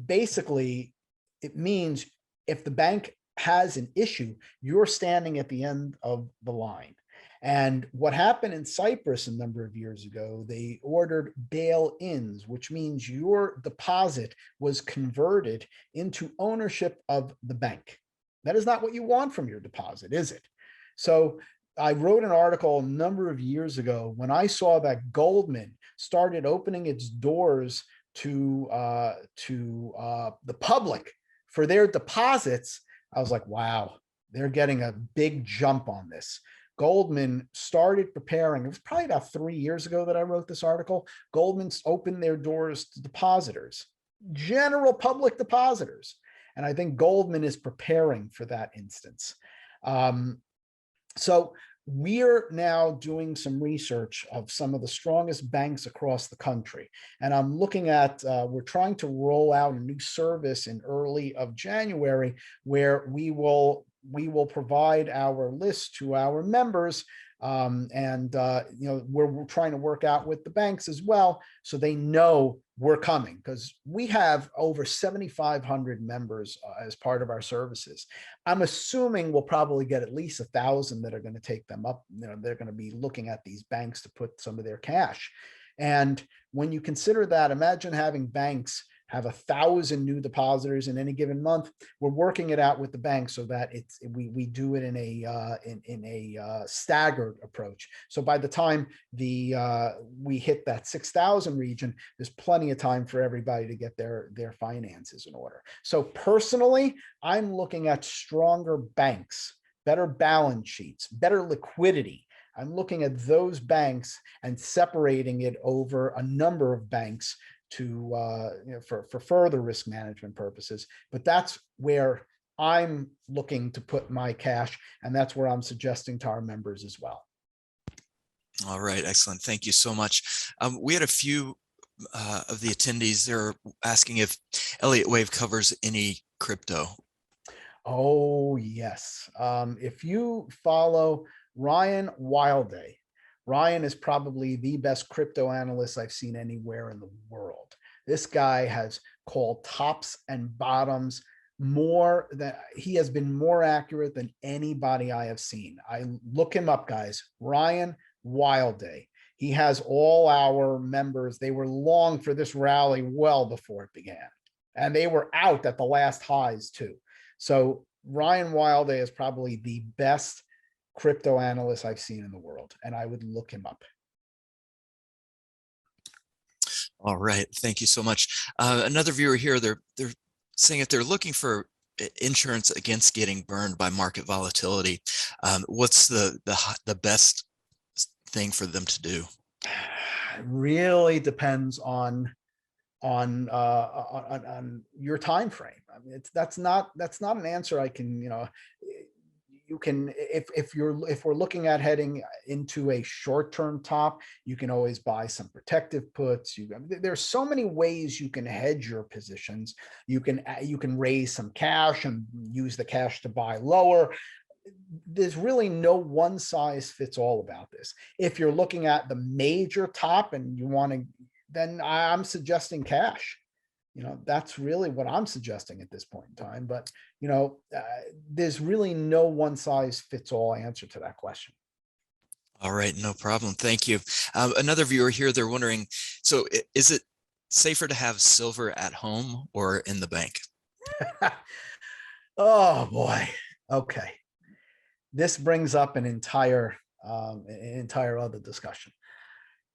basically, it means if the bank has an issue, you're standing at the end of the line. And what happened in Cyprus a number of years ago, they ordered bail-ins, which means your deposit was converted into ownership of the bank. That is not what you want from your deposit, is it? So I wrote an article a number of years ago when I saw that Goldman started opening its doors to the public for their deposits. I was like, wow, they're getting a big jump on this. Goldman started preparing. It was probably about 3 years ago that I wrote this article. Goldman's opened their doors to depositors, general public depositors. And I think Goldman is preparing for that instance. So we're now doing some research of some of the strongest banks across the country. And I'm looking at, we're trying to roll out a new service in early of January where we will we will provide our list to our members. We're trying to work out with the banks as well, so they know we're coming, because we have over 7,500 members as part of our services. I'm assuming we'll probably get at least 1,000 that are going to take them up. They're going to be looking at these banks to put some of their cash. And when you consider that, imagine having banks have 1,000 new depositors in any given month. We're working it out with the bank so that we do it in a staggered approach. So by the time we hit that 6,000 region, there's plenty of time for everybody to get their finances in order. So personally, I'm looking at stronger banks, better balance sheets, better liquidity. I'm looking at those banks and separating it over a number of banks for further risk management purposes. But that's where I'm looking to put my cash, and that's where I'm suggesting to our members as well. All right, excellent. Thank you so much. We had a few of the attendees. They're asking if Elliott Wave covers any crypto. Oh, yes. If you follow Ryan Wildday, Ryan is probably the best crypto analyst I've seen anywhere in the world. This guy has called tops and bottoms more than he has been more accurate than anybody I have seen. I look him up, guys. Ryan Wildday. He has all our members. They were long for this rally well before it began, and they were out at the last highs too. So Ryan Wildday is probably the best crypto analyst I've seen in the world, and I would look him up. All right, thank you so much. Another viewer here, they're saying if they're looking for insurance against getting burned by market volatility, what's the best thing for them to do? It really depends on your time frame. I mean, that's not an answer I can, you can, if we're looking at heading into a short-term top, you can always buy some protective puts. There's so many ways you can hedge your positions. You can raise some cash and use the cash to buy lower. There's really no one size fits all about this. If you're looking at the major top and you want to, then I'm suggesting cash. That's really what I'm suggesting at this point in time. But, there's really no one size fits all answer to that question. All right, no problem. Thank you. Another viewer here, they're wondering, so is it safer to have silver at home or in the bank? Oh, boy. Okay. This brings up an entire other discussion.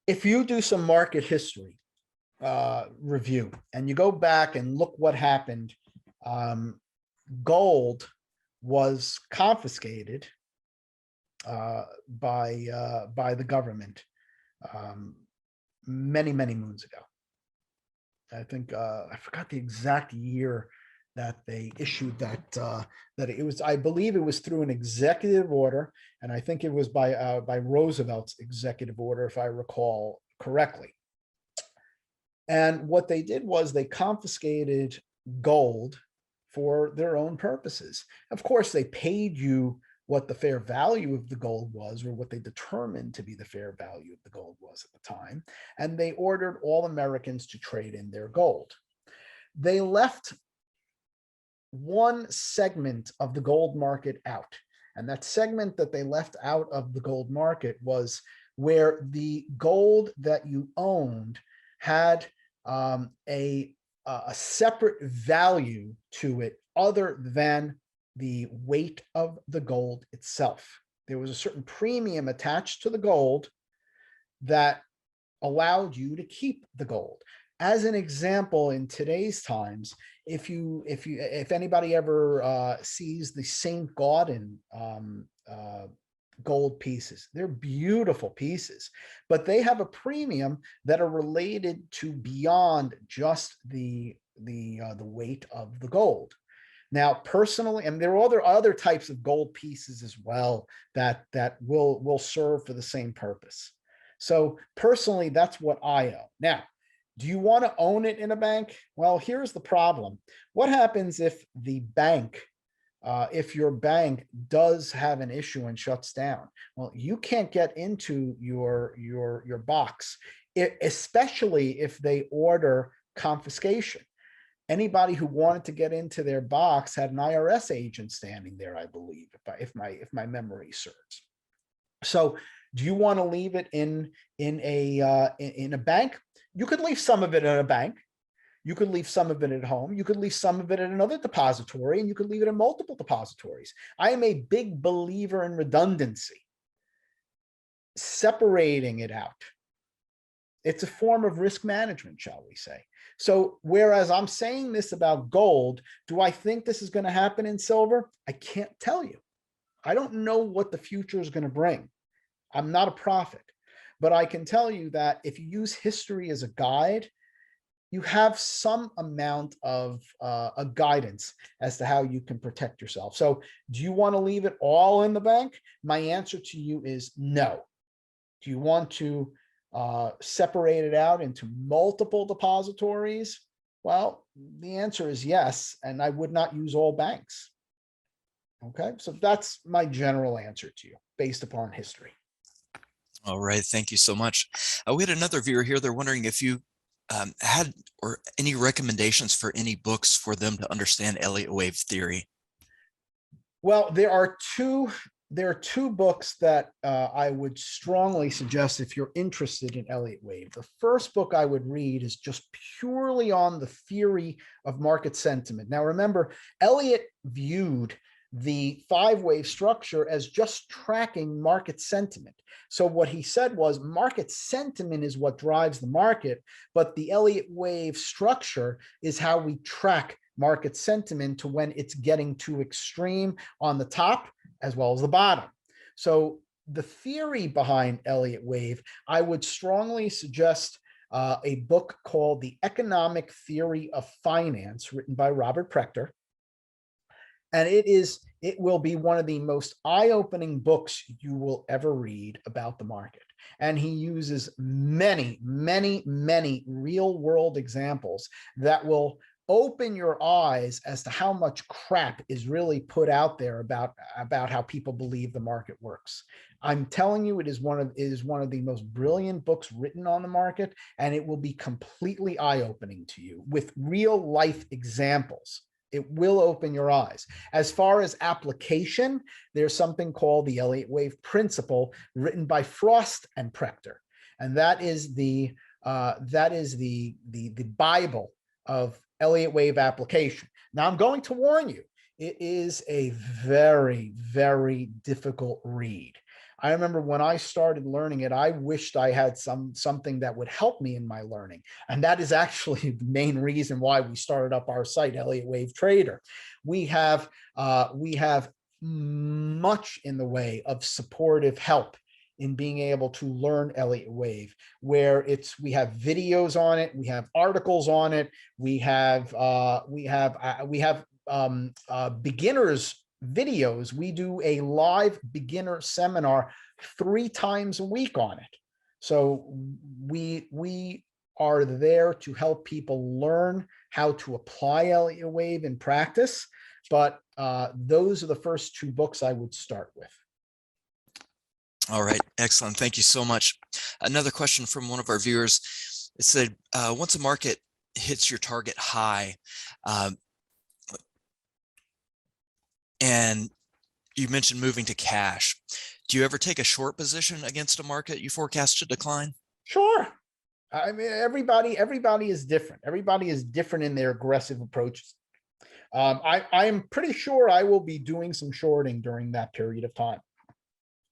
If you do some market history review and you go back and look what happened, gold was confiscated by the government many moons ago. I think I forgot the exact year that they issued that it was, I believe it was through an executive order, and I think it was by Roosevelt's executive order, if I recall correctly. And what they did was they confiscated gold for their own purposes. Of course, they paid you what the fair value of the gold was, or what they determined to be the fair value of the gold was at the time. And they ordered all Americans to trade in their gold. They left one segment of the gold market out. And that segment that they left out of the gold market was where the gold that you owned had a separate value to it other than the weight of the gold itself. There was a certain premium attached to the gold that allowed you to keep the gold. As an example, in today's times, if anybody ever sees the St. Gaudens gold pieces, they're beautiful pieces, but they have a premium that are related to beyond just the weight of the gold. Now, personally, and there are other types of gold pieces as well that will serve for the same purpose. So personally, that's what I own. Now, do you want to own it in a bank? Well, here's the problem. What happens if the bank if your bank does have an issue and shuts down, well, you can't get into your box, especially if they order confiscation. Anybody who wanted to get into their box had an IRS agent standing there, I believe, if my memory serves. So, do you want to leave it in a bank? You could leave some of it in a bank. You could leave some of it at home. You could leave some of it in another depository, and you could leave it in multiple depositories. I am a big believer in redundancy, separating it out. It's a form of risk management, shall we say. So whereas I'm saying this about gold, do I think this is going to happen in silver? I can't tell you. I don't know what the future is going to bring. I'm not a prophet, but I can tell you that if you use history as a guide, you have some amount of a guidance as to how you can protect yourself. So do you want to leave it all in the bank? My answer to you is no. Do you want to separate it out into multiple depositories? Well, the answer is yes, and I would not use all banks. Okay, so that's my general answer to you based upon history. All right, thank you so much. We had another viewer here. They're wondering if you had or any recommendations for any books for them to understand Elliott wave theory. Well, there are two books that I would strongly suggest if you're interested in Elliott wave. The first book I would read is just purely on the theory of market sentiment. Now, remember, Elliott viewed the 5-wave structure as just tracking market sentiment. So what he said was market sentiment is what drives the market, but the Elliott wave structure is how we track market sentiment to when it's getting too extreme on the top as well as the bottom. So the theory behind Elliott wave, I would strongly suggest a book called The Economic Theory of Finance, written by Robert Prechter. And it will be one of the most eye-opening books you will ever read about the market. And he uses many, many, many real-world examples that will open your eyes as to how much crap is really put out there about how people believe the market works. I'm telling you, it is one of the most brilliant books written on the market, and it will be completely eye-opening to you with real-life examples. It will open your eyes. As far as application, there's something called the Elliott wave principle, written by Frost and Prechter, and that is the Bible of Elliott wave application. Now, I'm going to warn you, it is a very, very difficult read. I remember when I started learning it, I wished I had something that would help me in my learning. And that is actually the main reason why we started up our site, Elliott Wave Trader. We have much in the way of supportive help in being able to learn Elliott wave, where we have videos on it, we have articles on it, we have beginners videos. We do a live beginner seminar 3 times a week on it. So we are there to help people learn how to apply Elliott wave in practice. But those are the first 2 books I would start with. All right, excellent. Thank you so much. Another question from one of our viewers. It said, once a market hits your target high, and you mentioned moving to cash, do you ever take a short position against a market you forecast to decline? Sure. I mean, everybody is different. Everybody is different in their aggressive approaches. I am pretty sure I will be doing some shorting during that period of time.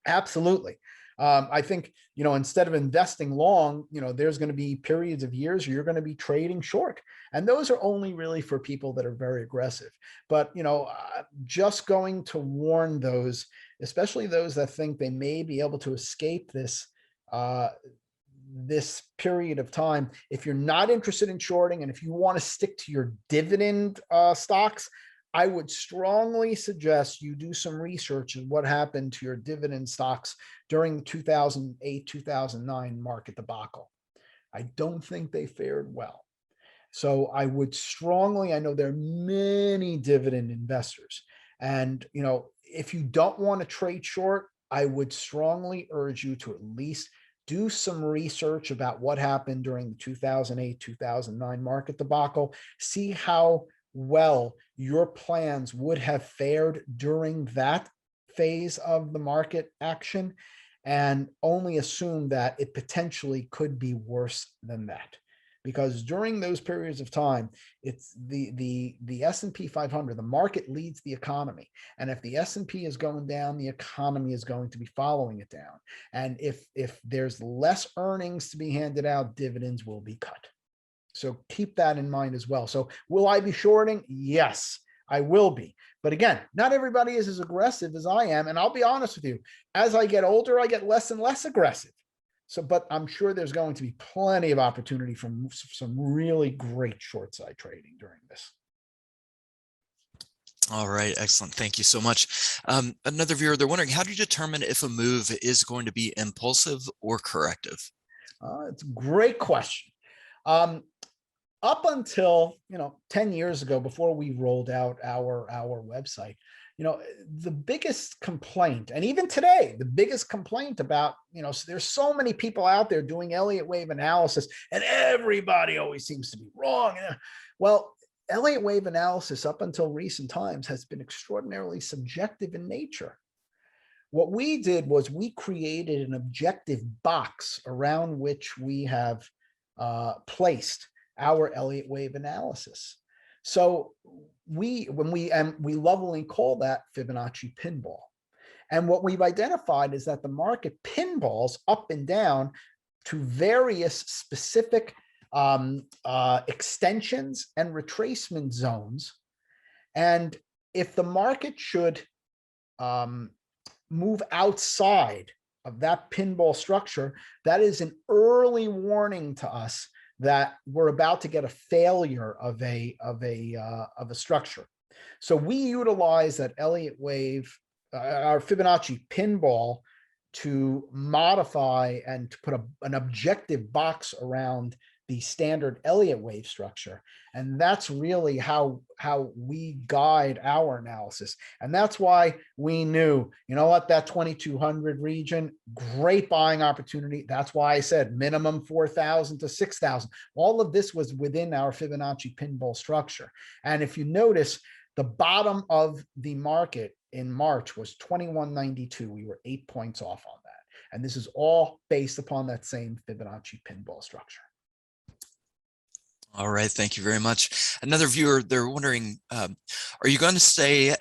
Absolutely. I think, instead of investing long, there's going to be periods of years you're going to be trading short. And those are only really for people that are very aggressive. But, just going to warn those, especially those that think they may be able to escape this period of time. If you're not interested in shorting, and if you want to stick to your dividend stocks, I would strongly suggest you do some research on what happened to your dividend stocks during the 2008-2009 market debacle. I don't think they fared well. So I would strongly, I know there are many dividend investors, And, if you don't want to trade short, I would strongly urge you to at least do some research about what happened during the 2008, 2009 market debacle. See how well your plans would have fared during that phase of the market action, and only assume that it potentially could be worse than that. Because during those periods of time, it's the S&P 500, the market leads the economy. And if the S&P is going down, the economy is going to be following it down. And if there's less earnings to be handed out, dividends will be cut. So keep that in mind as well. So will I be shorting? Yes, I will be. But again, not everybody is as aggressive as I am. And I'll be honest with you, as I get older, I get less and less aggressive. So, but I'm sure there's going to be plenty of opportunity from some really great short side trading during this. All right, excellent. Thank you so much. Another viewer, they're wondering, how do you determine if a move is going to be impulsive or corrective? It's a great question. Up until 10 years ago, before we rolled out our website, the biggest complaint, and even today, the biggest complaint about, there's so many people out there doing Elliott wave analysis, and everybody always seems to be wrong. Well, Elliott wave analysis up until recent times has been extraordinarily subjective in nature. What we did was we created an objective box around which we have placed our Elliott wave analysis. So we lovingly call that Fibonacci pinball. And what we've identified is that the market pinballs up and down to various specific extensions and retracement zones. And if the market should move outside of that pinball structure, that is an early warning to us that we're about to get a failure of a structure. So we utilize that Elliott wave, our Fibonacci pinball, to modify and to put an objective box around the standard Elliott wave structure. And that's really how we guide our analysis. And that's why we knew, what, that 2200 region, great buying opportunity. That's why I said minimum 4,000 to 6,000. All of this was within our Fibonacci pinball structure. And if you notice, the bottom of the market in March was 2192. We were 8 points off on that. And this is all based upon that same Fibonacci pinball structure. All right, thank you very much. Another viewer, they're wondering, are you going to stay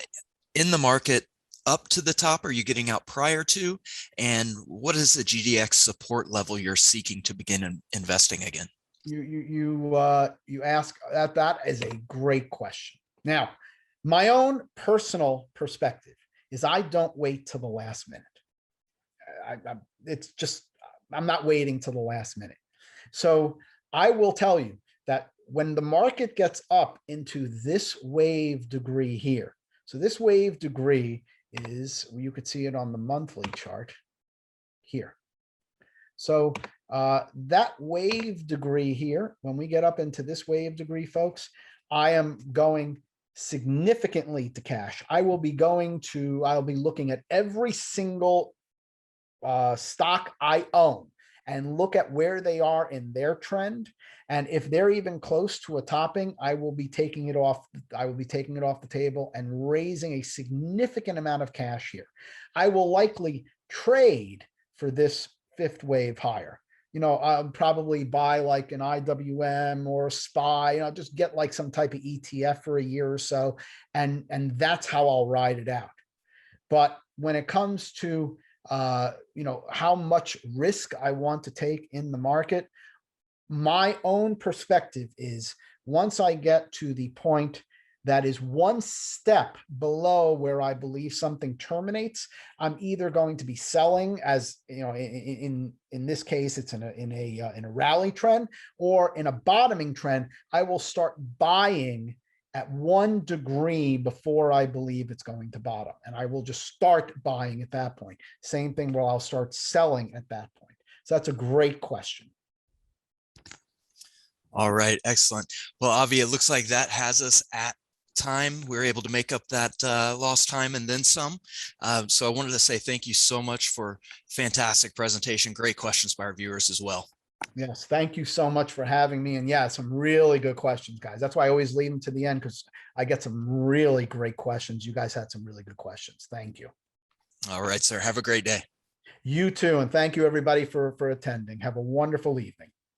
in the market up to the top? Are you getting out prior to? And what is the GDX support level you're seeking to begin investing again? You ask that is a great question. Now, my own personal perspective is I don't wait till the last minute. I'm not waiting till the last minute. So I will tell you that when the market gets up into this wave degree here, so this wave degree is, you could see it on the monthly chart here. So that wave degree here, when we get up into this wave degree, folks, I am going significantly to cash. I'll be looking at every single stock I own and look at where they are in their trend. And if they're even close to a topping, I will be taking it off. I will be taking it off the table and raising a significant amount of cash here. I will likely trade for this fifth wave higher. I'll probably buy like an IWM or a SPY, just get like some type of ETF for a year or so. And that's how I'll ride it out. But when it comes to how much risk I want to take in the market, my own perspective is once I get to the point that is one step below where I believe something terminates, I'm either going to be selling, as in this case, it's in a rally trend, or in a bottoming trend, I will start buying at 1 degree before I believe it's going to bottom. And I will just start buying at that point. Same thing where I'll start selling at that point. So that's a great question. All right, excellent. Well, Avi, it looks like that has us at time. We were able to make up that lost time and then some. So I wanted to say thank you so much for fantastic presentation. Great questions by our viewers as well. Yes, thank you so much for having me. And yeah, some really good questions, guys. That's why I always leave them to the end, because I get some really great questions. You guys had some really good questions. Thank you. All right, sir. Have a great day. You too. And thank you everybody for attending. Have a wonderful evening.